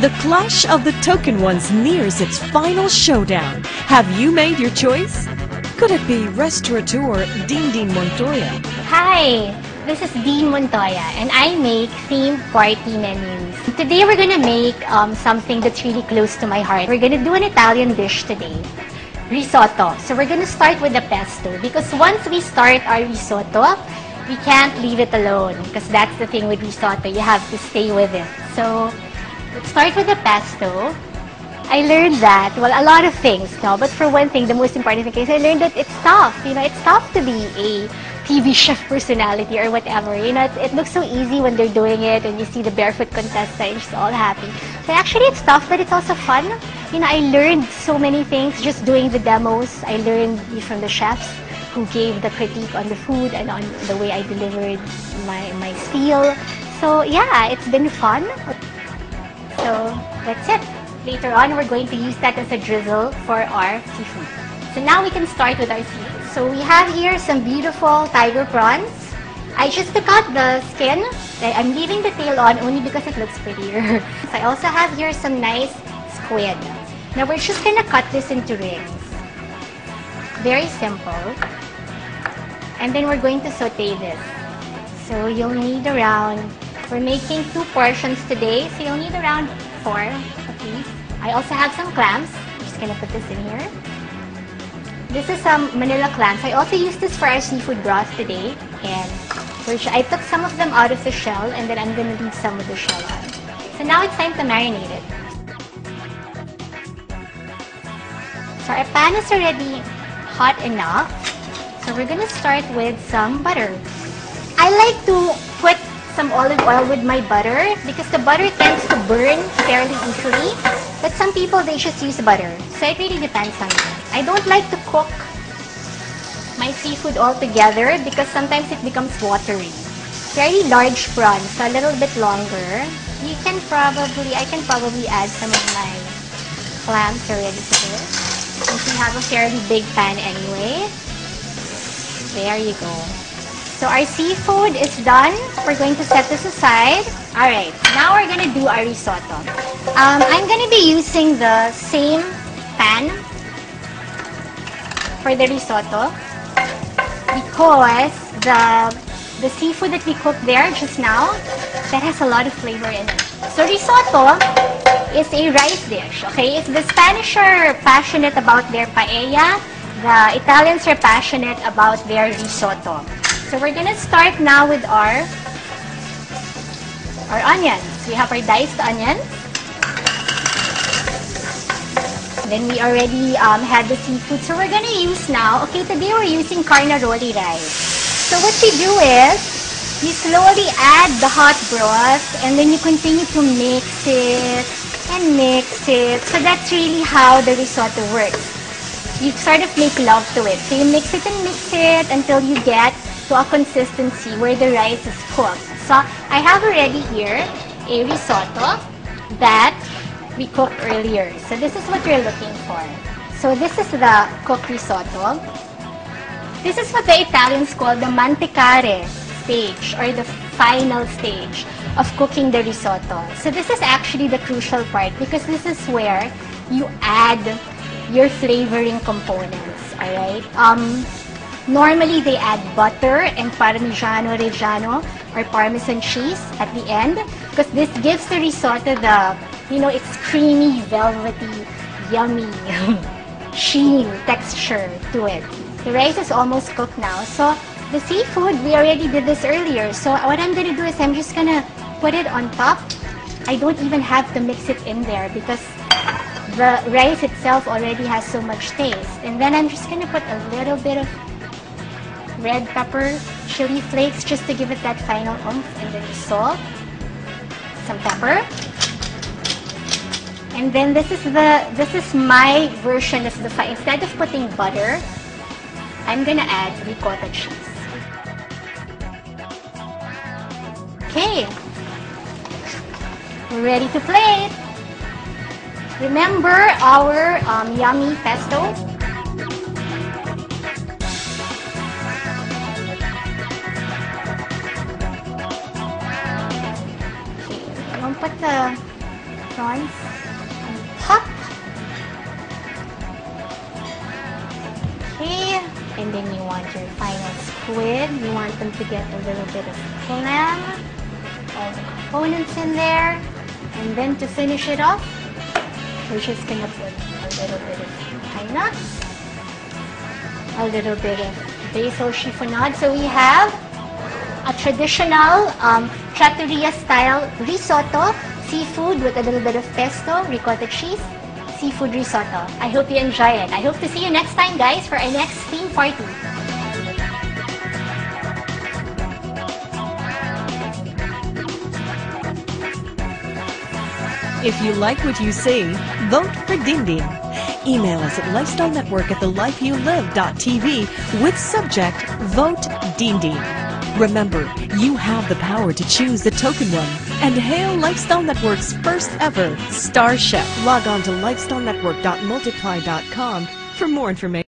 The clash of the token ones nears its final showdown. Have you made your choice? Could it be restaurateur Deanne Montoya? Hi, this is Deanne Montoya and I make themed party menus. Today we're gonna make something that's really close to my heart. We're gonna do an Italian dish today, risotto. So we're gonna start with the pesto because once we start our risotto, we can't leave it alone because that's the thing with risotto, you have to stay with it. So let's start with the pesto. I learned that, well, a lot of things, no? But for one thing, the most important thing is I learned that it's tough. You know, it's tough to be a TV chef personality or whatever. You know, it looks so easy when they're doing it and you see the barefoot contestant, just all happy. So actually, it's tough, but it's also fun. You know, I learned so many things just doing the demos. I learned from the chefs who gave the critique on the food and on the way I delivered my style. So yeah, it's been fun. So that's it. Later on, we're going to use that as a drizzle for our seafood. So now we can start with our seafood. So we have here some beautiful tiger prawns. I just took out the skin. I'm leaving the tail on only because it looks prettier. So I also have here some nice squid. Now we're just gonna cut this into rings. Very simple. And then we're going to saute this. So you'll need around, we're making 2 portions today, so you'll need around 4 at least. I also have some clams. I'm just gonna put this in here. This is some Manila clams. I also used this for our seafood broth today, and I took some of them out of the shell, and then I'm gonna leave some of the shell on. So now it's time to marinate it. So our pan is already hot enough. So we're gonna start with some butter. I like to put some olive oil with my butter because the butter tends to burn fairly easily. But some people, they just use butter. So it really depends on me. I don't like to cook my seafood all together because sometimes it becomes watery. Very large prawns, so a little bit longer. I can probably add some of my clams already to this. Since we have a fairly big pan anyway. There you go. So our seafood is done. We're going to set this aside. Alright, now we're going to do our risotto. I'm going to be using the same pan for the risotto because the seafood that we cooked there just now, that has a lot of flavor in it. So risotto is a rice dish, okay? If the Spanish are passionate about their paella, the Italians are passionate about their risotto. So we're gonna start now with our onions. We have our diced onions. Then we already had the seafood. So we're gonna use now, okay, today we're using carnaroli rice. So what you do is, you slowly add the hot broth and then you continue to mix it and mix it. So that's really how the risotto works. You sort of make love to it. So you mix it until you get to a consistency where the rice is cooked. So I have already here a risotto that we cooked earlier. So this is what you're looking for. So this is the cooked risotto. This is what the Italians call the mantecare stage or the final stage of cooking the risotto. So this is actually the crucial part because this is where you add your flavoring components, alright? Normally, they add butter and Parmigiano Reggiano or Parmesan cheese at the end because this gives the risotto the, you know, it's creamy, velvety, yummy sheen texture to it. The rice is almost cooked now. So the seafood, we already did this earlier. So what I'm going to do is I'm just going to put it on top. I don't even have to mix it in there because the rice itself already has so much taste. And then I'm just going to put a little bit of red pepper, chili flakes just to give it that final oomph, and then salt, some pepper. And then this is my version of the instead of putting butter, I'm gonna add ricotta cheese. Okay. We're ready to plate. Remember our yummy pesto? Don't put the prawns on top. Okay, and then you want your final squid. You want them to get a little bit of clam, all the components in there. And then to finish it off, we're just gonna put a little bit of pine nuts, a little bit of basil chiffonade. So we have a traditional trattoria style risotto, seafood with a little bit of pesto, ricotta cheese, seafood risotto. I hope you enjoy it. I hope to see you next time, guys, for our next theme party. If you like what you see, vote for Deanne. Email us at lifestylenetwork@thelifeyoulive.tv with subject Vote Deanne. Remember, you have the power to choose the token one and hail Lifestyle Network's first ever Star Chef. Log on to lifestylenetwork.multiply.com for more information.